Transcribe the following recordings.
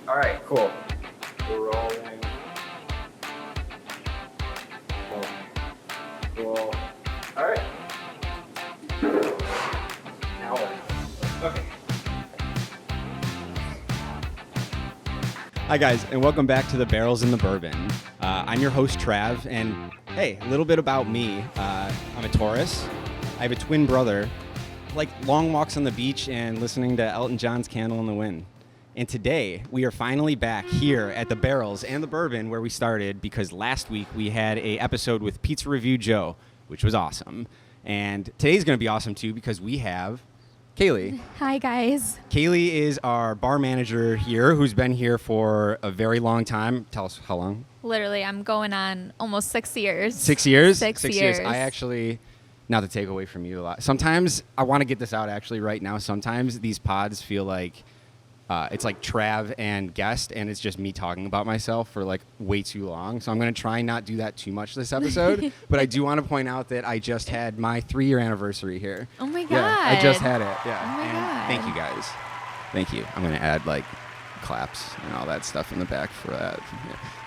All right, cool. We're rolling. Cool. All right. Now we're okay. Hi guys, and welcome back to the Barrels and the Bourbon. I'm your host Trav, and hey, a little bit about me. I'm a Taurus. I have a twin brother. Like long walks on the beach and listening to Elton John's "Candle in the Wind." And today we are finally back here at the Barrels and the Bourbon where we started, because last week we had a episode with Pizza Review Joe, which was awesome. And today's going to be awesome too, because we have Caleigh. Hi, guys. Caleigh is our bar manager here, who's been here for a very long time. Tell us how long? Literally, I'm going on almost 6 years. 6 years? 6 years. I actually, not to take away from you a lot, sometimes I want to get this out actually right now. Sometimes these pods feel like it's like Trav and guest, and it's just me talking about myself for like way too long. So I'm going to try and not do that too much this episode. But I do want to point out that I just had my 3-year anniversary here. Oh my God. Yeah, I just had it. Yeah. Oh my and God. Thank you guys. Thank you. I'm going to add like claps and all that stuff in the back for that.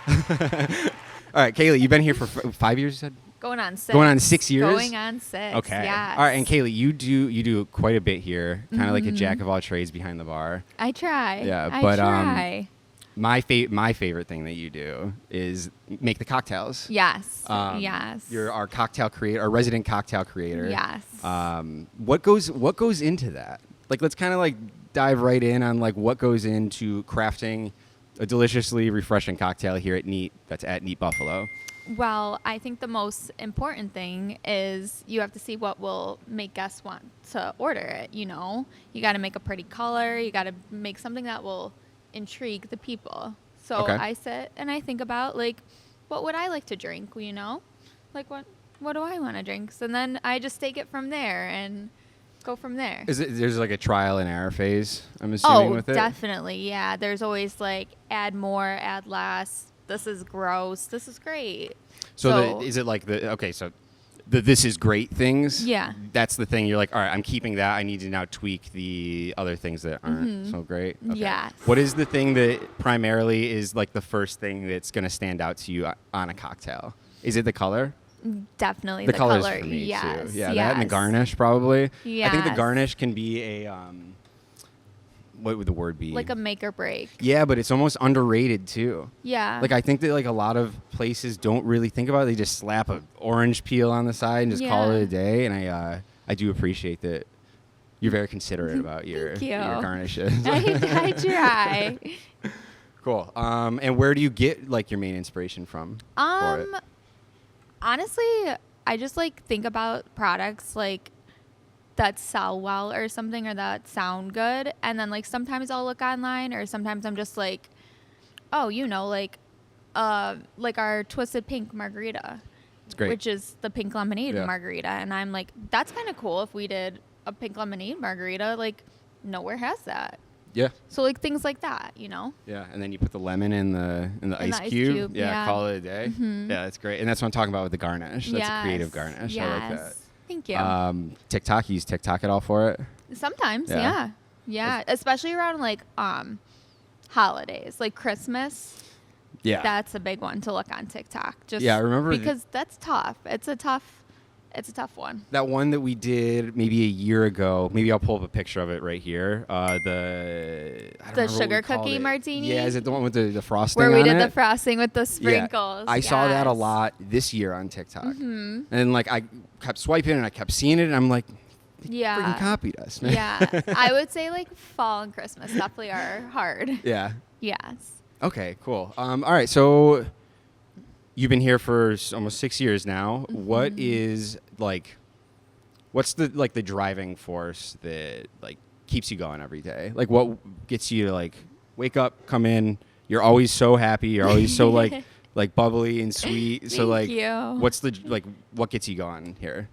Yeah. All right, Caleigh, you've been here for 5 years, you said? Going on 6. Going on 6 years? Going on 6. Okay. Yes. All right, and Caleigh, you do quite a bit here, kind of like a jack of all trades behind the bar. I try. Yeah, I but try. my favorite thing that you do is make the cocktails. Yes. Yes. You're our cocktail creator, our resident cocktail creator. Yes. What goes into that? Like, let's kind of like dive right in on like what goes into crafting a deliciously refreshing cocktail here at Neat. That's at Neat Buffalo. Well, I think the most important thing is you have to see what will make guests want to order it, you know? You got to make a pretty color. You got to make something that will intrigue the people. So Okay. I sit and I think about, like, what would I like to drink, you know? Like, what do I want to drink? So then I just take it from there and go from there. There's like a trial and error phase, I'm assuming, with it? Oh, definitely, yeah. There's always, like, add more, add less. This is gross. This is great. So is it like so the this is great things? Yeah. That's the thing. You're like, all right, I'm keeping that. I need to now tweak the other things that aren't so great. Okay. Yes. What is the thing that primarily is like the first thing that's going to stand out to you on a cocktail? Is it the color? Definitely The the colors color. for me Yes. too. Yeah, yes. that and the garnish probably. I think the Yes. garnish can be a what would the word be? Like a make or break. Yeah, but it's almost underrated too. Yeah. Like, I think that like a lot of places don't really think about it. They just slap a orange peel on the side and just call it a day. And I do appreciate that you're very considerate about your garnishes. I try. Cool. And where do you get like your main inspiration from for it? Honestly, I just like think about products like that sell well or something, or that sound good, and then like sometimes I'll look online, or sometimes I'm just like, oh, you know, like our Twisted Pink margarita. It's great. Which is the pink lemonade margarita, and I'm like, that's kind of cool if we did a pink lemonade margarita. Like, nowhere has that. Yeah. So like things like that, you know. Yeah, and then you put the lemon in the ice cube. Yeah, call it a day. Mm-hmm. Yeah, that's great. And that's what I'm talking about with the garnish. That's a creative garnish. Yes. I like that. Thank you. TikTok, you use TikTok at all for it? Sometimes, yeah. Especially around like holidays, like Christmas. Yeah. That's a big one to look on TikTok. Just I remember because that's tough. It's a tough one. That one that we did maybe a year ago. Maybe I'll pull up a picture of it right here. The sugar cookie martini. Yeah, is it the one with the frosting? Where we did on the frosting with the sprinkles. Yeah. I saw that a lot this year on TikTok, and like I kept swiping and I kept seeing it, and I'm like, they freaking copied us, man. Yeah, I would say like fall and Christmas definitely are hard. Yeah. Yes. Okay. Cool. All right. So you've been here for almost 6 years now. What is what's the driving force that like keeps you going every day? Like, what gets you to like wake up, come in? You're always so happy. You're always so like bubbly and sweet. So like, what's what gets you going here?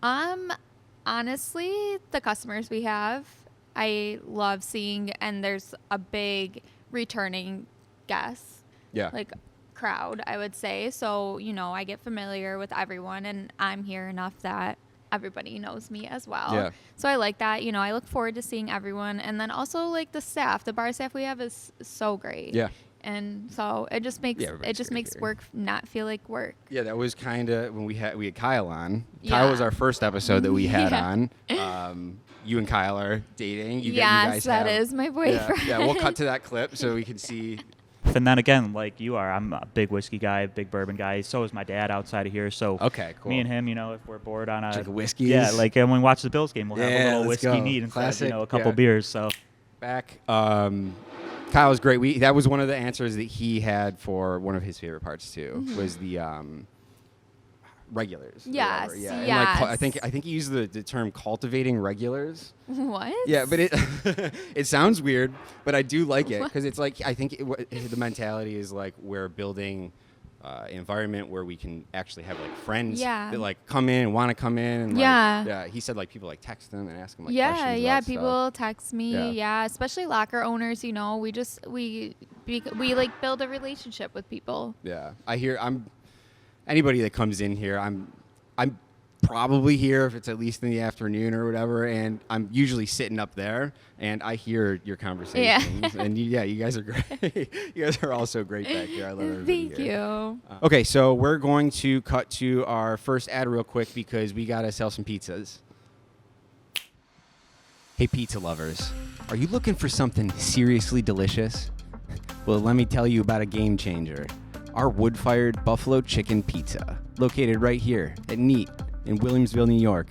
Honestly, the customers we have, I love seeing, and there's a big returning guests. Yeah. Like crowd, I would say. So, you know, I get familiar with everyone, and I'm here enough that everybody knows me as well. Yeah. So I like that. You know, I look forward to seeing everyone. And then also like the staff, the bar staff we have is so great. Yeah. and so it just makes work not feel like work. Yeah, that was kind of when we had Kyle on. Kyle was our first episode that we had on. You and Kyle are dating. You guys that is my boyfriend. Yeah, we'll cut to that clip so we can see. And then again, like you are, I'm a big whiskey guy, big bourbon guy. So is my dad outside of here. So okay, cool. Me and him, if we're bored on a whiskey, when we watch the Bills game, we'll have a little whiskey neat instead of a couple beers. So back, Kyle's great. That was one of the answers that he had for one of his favorite parts too. Was the regulars. Yes. Yeah. And I think he used the term cultivating regulars. What? Yeah, but it it sounds weird, but I do like it because it's like I think the mentality is like we're building an environment where we can actually have like friends that like come in and want to come in. And, he said like people like text them and ask him like questions. Yeah. About People stuff. text me. Yeah. Especially locker owners. We like build a relationship with people. Yeah, anybody that comes in here, I'm probably here if it's at least in the afternoon or whatever, and I'm usually sitting up there, and I hear your conversations. Yeah. And you guys are great. You guys are also great back here. I love everybody Thank you. Okay, so we're going to cut to our first ad real quick because we got to sell some pizzas. Hey, pizza lovers. Are you looking for something seriously delicious? Well, let me tell you about a game changer. Our wood-fired buffalo chicken pizza, located right here at Neat in Williamsville, New York.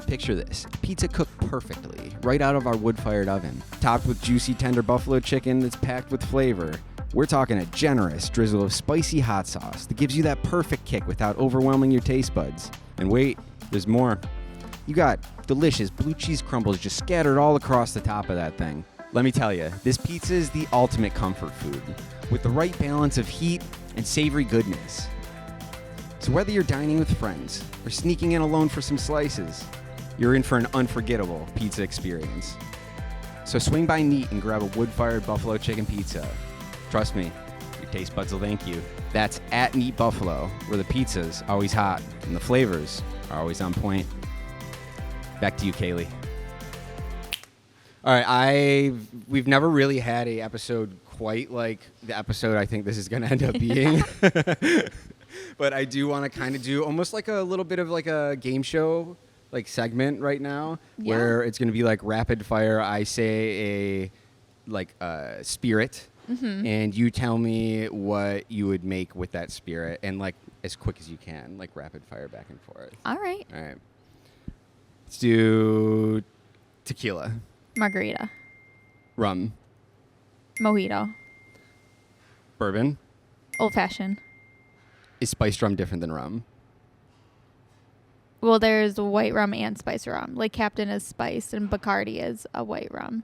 Picture this, pizza cooked perfectly, right out of our wood-fired oven, topped with juicy, tender buffalo chicken that's packed with flavor. We're talking a generous drizzle of spicy hot sauce that gives you that perfect kick without overwhelming your taste buds. And wait, there's more. You got delicious blue cheese crumbles just scattered all across the top of that thing. Let me tell you, this pizza is the ultimate comfort food, with the right balance of heat and savory goodness. So whether you're dining with friends or sneaking in alone for some slices, you're in for an unforgettable pizza experience. So swing by Neat and grab a wood-fired buffalo chicken pizza. Trust me, your taste buds will thank you. That's at Neat Buffalo, where the pizza's always hot and the flavors are always on point. Back to you, Caleigh. All right, we've never really had a episode quite like the episode I think this is going to end up being. But I do want to kind of do almost like a little bit of like a game show like segment right now where it's going to be like rapid fire. I say a spirit and you tell me what you would make with that spirit and like as quick as you can, like rapid fire back and forth. All right. Let's do tequila. Margarita. Rum. Mojito. Bourbon. Old fashioned. Is spiced rum different than rum? Well, there's white rum and spiced rum. Like Captain is spiced and Bacardi is a white rum.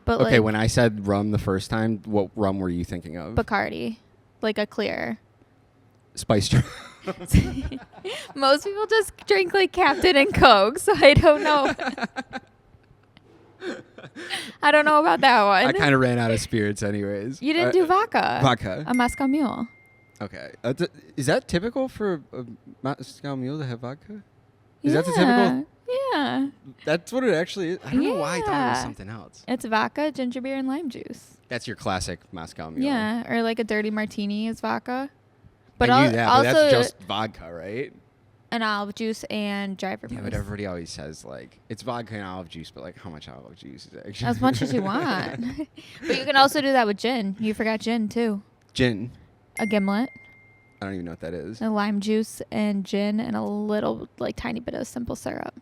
But okay, when I said rum the first time, what rum were you thinking of? Bacardi. Like a clear. Spiced rum. Most people just drink like Captain and Coke, so I don't know. I don't know about that one. I kind of ran out of spirits anyways. You didn't do vodka. Vodka. A Moscow Mule. Okay. Is that typical for a Moscow Mule to have vodka? Is that the typical? Yeah. That's what it actually is. I don't know why I thought it was something else. It's vodka, ginger beer, and lime juice. That's your classic Moscow Mule. Yeah, or like a dirty martini is vodka. But I knew that, but that's just vodka, right? An olive juice and dry vermouth. Yeah, but everybody always says, like, it's vodka and olive juice, but, like, how much olive juice is actually? As much as you want. But you can also do that with gin. You forgot gin, too. Gin? A gimlet. I don't even know what that is. A lime juice and gin and a little, like, tiny bit of simple syrup.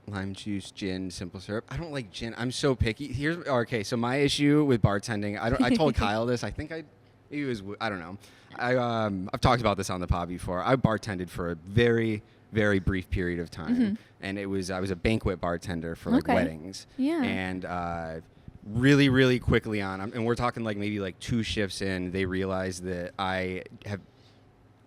Lime juice, gin, simple syrup. I don't like gin. I'm so picky. Okay, so my issue with bartending, I told Kyle this. I don't know. I've talked about this on the pod before. I bartended for a very, very brief period of time, and I was a banquet bartender for like weddings. Yeah. And really, really quickly on, and we're talking like maybe like 2 shifts in, they realized that I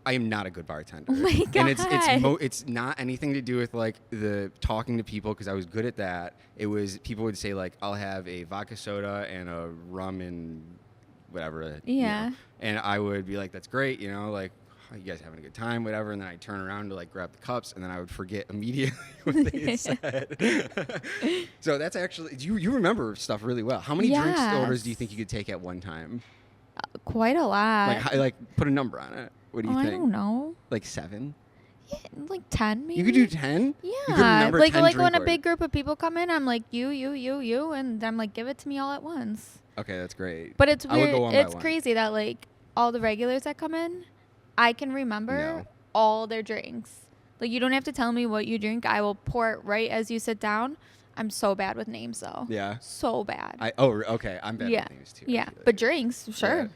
am not a good bartender. Oh my God. And it's not anything to do with like the talking to people, because I was good at that. It was people would say like, I'll have a vodka soda and a rum and whatever. Yeah. And I would be like, that's great, like, you guys having a good time, whatever. And then I'd turn around to like grab the cups, and then I would forget immediately what they had said. So that's actually, you remember stuff really well. How many drinks orders do you think you could take at one time? Quite a lot. Like put a number on it. What do you think? I don't know. Like 7? Yeah, like 10 maybe. You could do 10? Yeah. You could remember like 10 like drink when a orders. big group of people come in, I'm like, you, and I'm like, give it to me all at once. Okay, that's great. But it's I would weird. go one by It's one. crazy that like all the regulars that come in, I can remember all their drinks. Like you don't have to tell me what you drink. I will pour it right as you sit down. I'm so bad with names though. Yeah. So bad. Okay. I'm bad with names too. Yeah. But drinks, sure.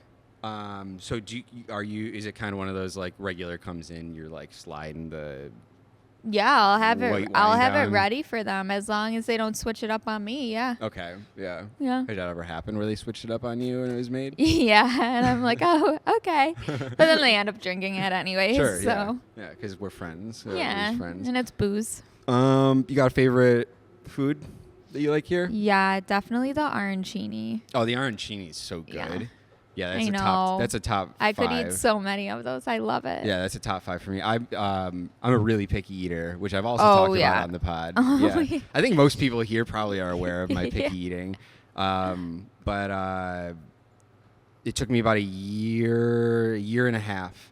Yeah. So is it kind of one of those like regular comes in, you're like sliding the Yeah, I'll have white it. I'll wine have down? it ready for them as long as they don't switch it up on me. Yeah. Okay, yeah. Yeah. Has that ever happened where they switched it up on you when it was made? Yeah, and I'm like, oh, okay. But then they end up drinking it anyways. Sure, So yeah, because we're friends. yeah, friends. and it's booze. You got a favorite food that you like here? Yeah, definitely the arancini. Oh, the arancini is so good. Yeah. Yeah, I know. That's a top. I 5. could eat so many of those. I love it. Yeah, that's a top 5 for me. I'm a really picky eater, which I've also Oh, talked yeah. about on the pod. Oh, yeah. yeah. I think most people here probably are aware of my picky Yeah. eating. But it took me about a year and a half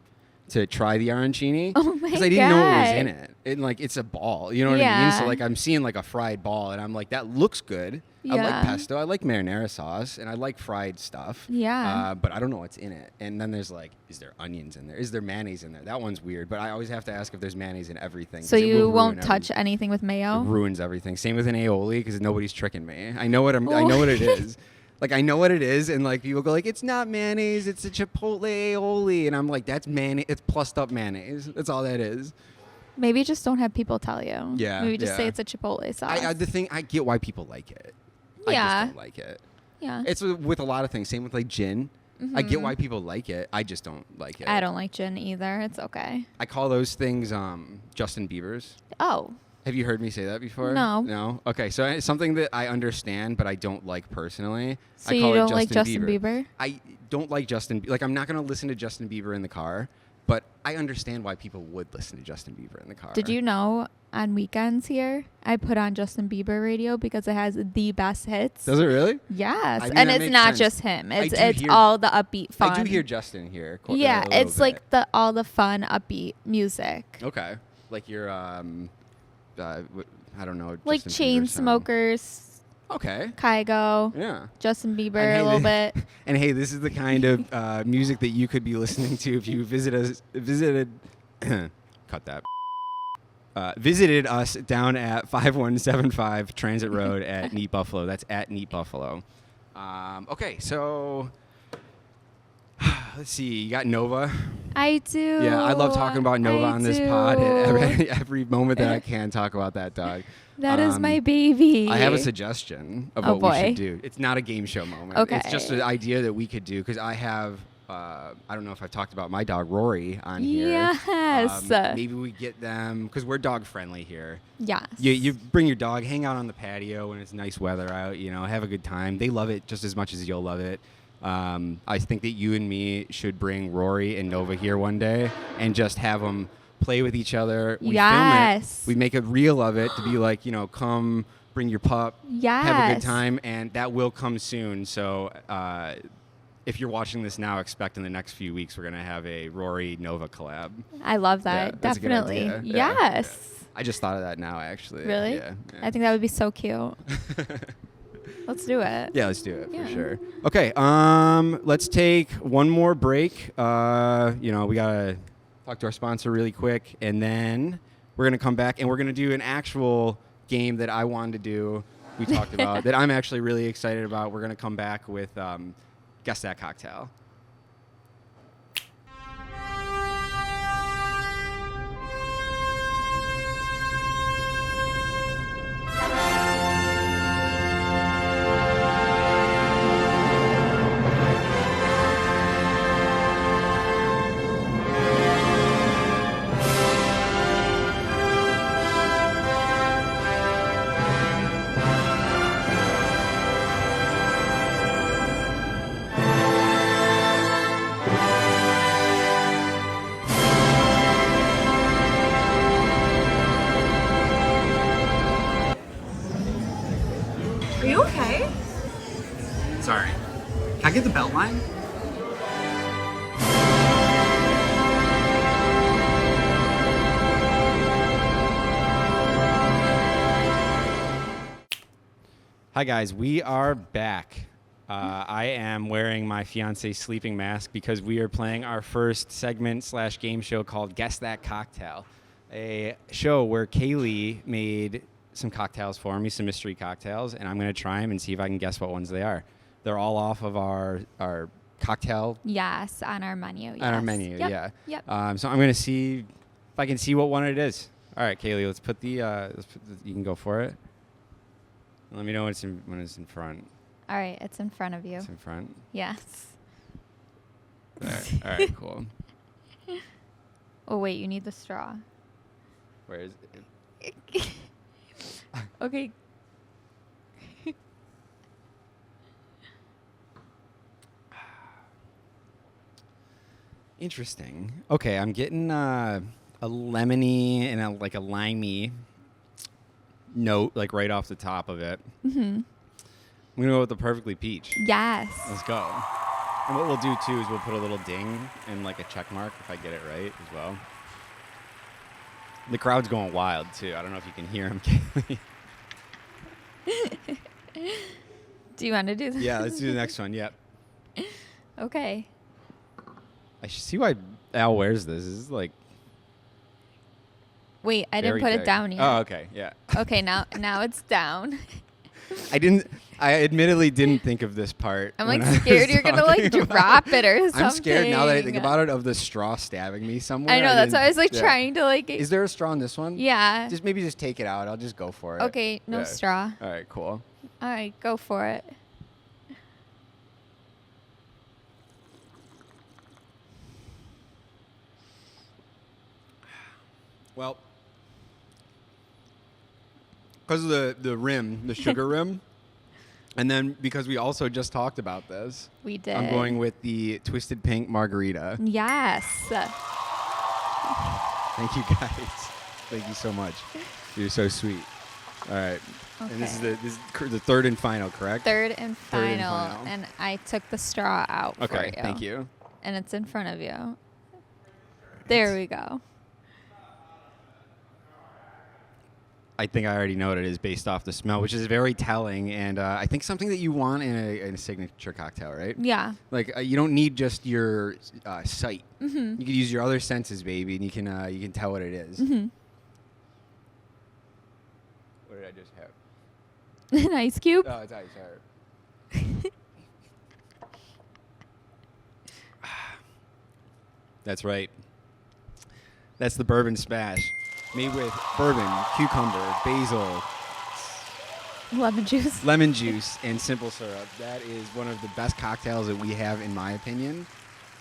to try the arancini. Oh my Because I didn't know what was in God. it. And like it's a ball, you know what I mean? So Yeah. like I'm seeing like a fried ball, and I'm like, that looks good. I Yeah. like pesto, I like marinara sauce, and I like fried stuff. Yeah. But I don't know what's in it. And then there's like, is there onions in there? Is there mayonnaise in there? That one's weird. But I always have to ask if there's mayonnaise in everything. So 'cause it you will won't ruin touch anything with It mayo? ruins everything. Same with an aioli, because nobody's tricking me. I know what I know what it is. Like I know what it is, and like people go like, it's not mayonnaise, it's a chipotle aioli, and I'm like, that's mayonnaise. It's plussed up mayonnaise. That's all that is. Maybe just don't have people tell you. Yeah, Maybe just say yeah. it's a chipotle sauce. I get why people like it. I Yeah. just don't like it. Yeah. It's with a lot of things. Same with like gin. I get why people like it. I just don't like it. I don't like gin either. It's okay. I call those things Justin Bieber's. Oh. Have you heard me say that before? No. No? Okay, so it's something that I understand, but I don't like personally. So I you call it don't like Justin Bieber? I don't like Justin. Like, I'm not going to listen to Justin Bieber in the car, but I understand why people would listen to Justin Bieber in the car. Did you know on weekends here, I put on Justin Bieber radio because it has the best hits? Does it really? Yes. I mean, And that it's makes not sense. just him. I It's do it's hear- all the upbeat fun. I do hear Justin here. Yeah, a little it's bit. like all the fun upbeat music. Okay. Like your, I don't know. Like Justin Bieber song. Chainsmokers, Okay. Kygo, Yeah. Justin Bieber And a little bit. And hey, this is the kind of music that you could be listening to if you visited cut that. Visited us down at 5175 Transit Road at Neat Buffalo. That's at Neat Buffalo. Okay, so let's see. You got Nova. I do. Yeah, I love talking about Nova on this pod. Every moment that I can talk about that dog. That is my baby. I have a suggestion of Oh, what we boy. should do. It's not a game show moment. Okay. It's just an idea that we could do because I have, I don't know if I've talked about my dog Rory on here. Yes. Maybe we get them because we're dog friendly here. Yes. You bring your dog, hang out on the patio when it's nice weather out, have a good time. They love it just as much as you'll love it. I think that you and me should bring Rory and Nova here one day and just have them play with each other. We Yes. film it. We make a reel of it to be like, come bring your pup. Yes. Have a good time, and that will come soon. So if you're watching this now, expect in the next few weeks we're going to have a Rory Nova collab. I love Yeah, that. that's a good Definitely. idea. Yeah, Yes. I just thought of that now, actually. Really? Yeah. I think that would be so cute. Let's do it. Yeah, let's do it Yeah. for sure. Okay, let's take one more break. We gotta talk to our sponsor really quick, and then we're gonna come back and we're gonna do an actual game that I wanted to do. We talked about that I'm actually really excited about. We're gonna come back with Guess That Cocktail. Hi guys, we are back. I am wearing my fiance's sleeping mask because we are playing our first segment / game show called Guess That Cocktail, a show where Caleigh made some cocktails for me, some mystery cocktails, and I'm going to try them and see if I can guess what ones they are. They're all off of our cocktail. Yes, on our menu. On our menu, Yep. yeah. Yep. So I'm going to see if I can see what one it is. All right, Caleigh, let's put the. You can go for it. Let me know when it's in front. All right, it's in front of you. It's in front. Yes. All right, cool. Oh wait, you need the straw. Where is it? Okay. Interesting. Okay, I'm getting a lemony and a limey note, like right off the top of it. Mhm. I'm gonna go with the perfectly peach. Yes. Let's go. And what we'll do too is we'll put a little ding and like a check mark if I get it right as well. The crowd's going wild too. I don't know if you can hear him. Do you want to do this? Yeah, let's do the next one. Yep. Okay. I should see why Al wears this. This is like. Wait, I didn't very put thick. it down yet. Oh, okay. Yeah. Okay, now it's down. I admittedly didn't think of this part. I'm when like I was scared you're gonna like talking about drop it or something. I'm scared now that I think about it of the straw stabbing me somewhere. I know, that's why I was like yeah. trying to like. Is there a straw in this one? Yeah. Maybe just take it out. I'll just go for it. Okay, no Yeah. straw. All right, cool. All right, go for it. Well, because of the rim, the sugar rim, and then because we also just talked about this, We did. I'm going with the Twisted Pink Margarita. Yes. Thank you guys. Thank you so much. You're so sweet. All right. And this is the third and final, correct? Third and Third and final. final. And I took the straw out for Okay. you. Thank you. And it's in front of you. There we go. I think I already know what it is based off the smell, which is very telling, and I think something that you want in a signature cocktail, right? Yeah. Like you don't need just your sight. Mm-hmm. You can use your other senses, baby, and you can tell what it is. Mm-hmm. What did I just have? An ice cube. Oh, it's ice. Sorry. That's right. That's the bourbon smash, made with bourbon, cucumber, basil, Lemon juice. lemon juice, and simple syrup. That is one of the best cocktails that we have, in my opinion.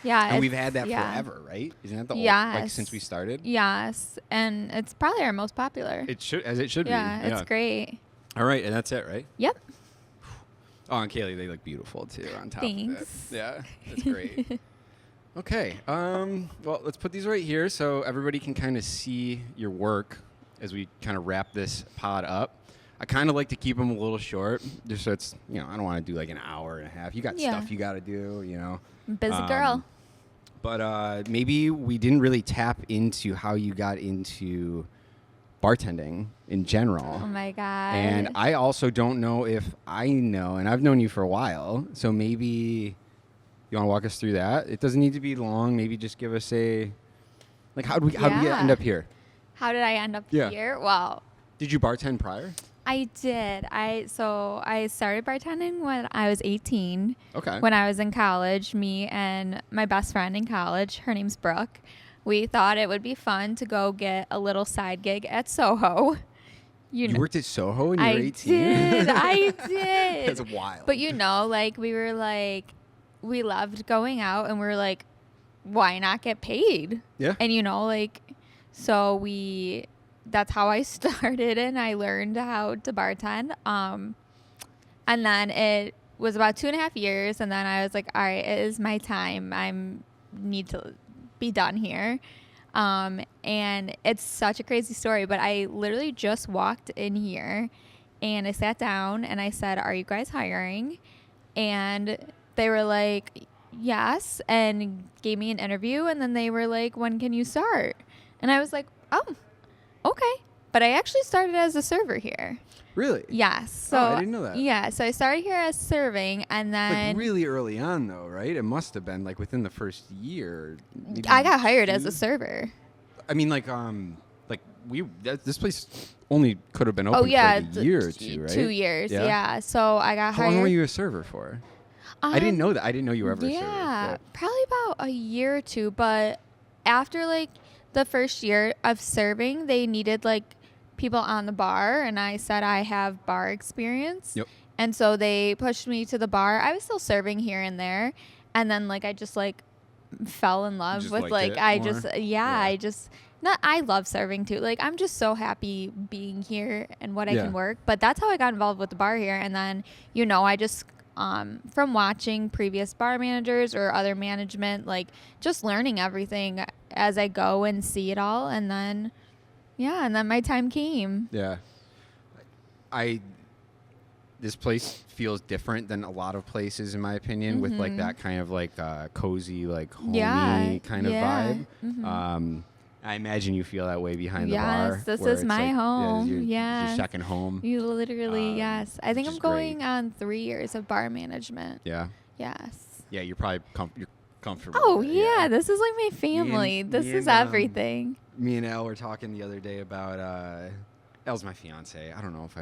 Yeah. And we've had that yeah. forever, right? Isn't that the Yes. like since we started? Yes. And it's probably our most popular. It should yeah, be. it's great. All right, and that's it, right? Yep. Oh, and Caleigh, they look beautiful too on top Thanks. of it. Yeah, that's great. Okay. Well, let's put these right here so everybody can kind of see your work as we kind of wrap this pod up. I kind of like to keep them a little short, just so it's, I don't want to do like an hour and a half. You got Yeah. stuff you got to do, Busy girl. But maybe we didn't really tap into how you got into bartending in general. Oh my God. And I also don't know if I know, and I've known you for a while, so maybe you want to walk us through that? It doesn't need to be long. Maybe just give us how did we end up here? How did I end up Yeah. here? Well, Did you bartend prior? I did. I started bartending when I was 18. Okay. When I was in college, me and my best friend in college, her name's Brooke, we thought it would be fun to go get a little side gig at Soho. You know, worked at Soho when you were 18? I did. That's wild. But we loved going out, and we were like, why not get paid? Yeah. And so that's how I started, and I learned how to bartend. And then it was about 2.5 years, and then I was like, all right, it is my time. I need to be done here. And it's such a crazy story, but I literally just walked in here, and I sat down, and I said, are you guys hiring? And they were like, yes, and gave me an interview, and then they were like, when can you start? And I was like, oh, okay. but I actually started as a server here. Really? Yes. So I didn't know that. Yeah. So I started here as serving, and then Like really early on, though, right? It must have been like within the first year. Maybe I got hired as 2? a server. I mean, this place only could have been open for like a year or two, right? 2 years. Yeah. So I got How hired. long were you a server for? I didn't know that. I didn't know you were ever a server. Yeah, probably about a year or two. But after like the first year of serving, they needed like people on the bar, and I said I have bar experience. Yep. And so they pushed me to the bar. I was still serving here and there, and then like I just like fell in love just with liked like it I more? just I love serving too. Like I'm just so happy being here and what I Yeah. can work. But that's how I got involved with the bar here, and then I just from watching previous bar managers or other management, like just learning everything as I go and see it all, and then my time came. Yeah. This place feels different than a lot of places, in my opinion, with like that kind of like cozy, like homey kind of vibe. Mm-hmm. I imagine you feel that way behind the bar. Yes, this where is it's my like, home. You're Yes. second home. You literally, yes. I think which I'm is going great. on 3 years of bar management. Yeah. Yes. Yeah, you're probably you're comfortable. Oh with it, yeah, this is like my family. Me This is and, everything. Me and Elle were talking the other day about Elle's my fiance. I don't know if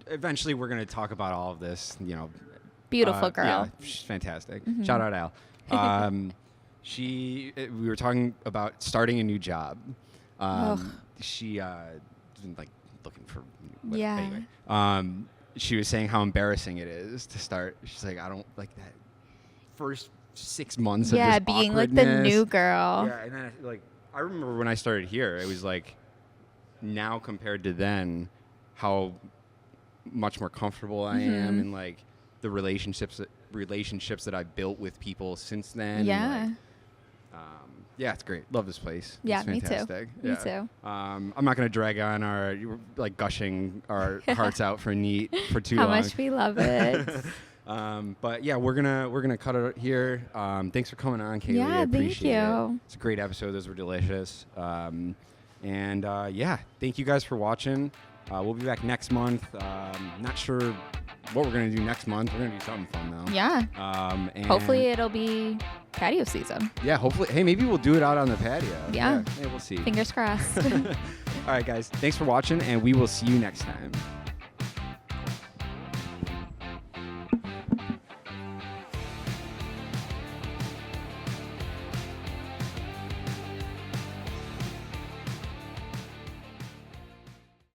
eventually we're gonna talk about all of this. Beautiful girl. Yeah, she's fantastic. Mhm. Shout out Elle. We were talking about starting a new job. She been like looking for. Yeah. Anyway, she was saying how embarrassing it is to start. She's like, I don't like that first 6 months. Yeah, of just being like the awkwardness. new girl. Yeah, and then I remember when I started here, it was like now compared to then, how much more comfortable I am, and like the relationships that I built with people since then. Yeah. And, yeah, it's great. Love this place. Yeah, It's me too. fantastic. Me Yeah. too. I'm not going to drag on our like gushing our hearts out for Neat for too How long. much we love it. But yeah, we're gonna cut it here. Thanks for coming on, Caleigh. Yeah, I thank appreciate it. you. It's a great episode. Those were delicious. Yeah, thank you guys for watching. We'll be back next month. Not sure what we're gonna do next month. We're gonna do something fun though. Yeah. And Hopefully it'll be patio season. Yeah, hopefully. Hey, maybe we'll do it out on the patio. Yeah. Hey, we'll see. Fingers crossed. All right, guys. Thanks for watching, and we will see you next time.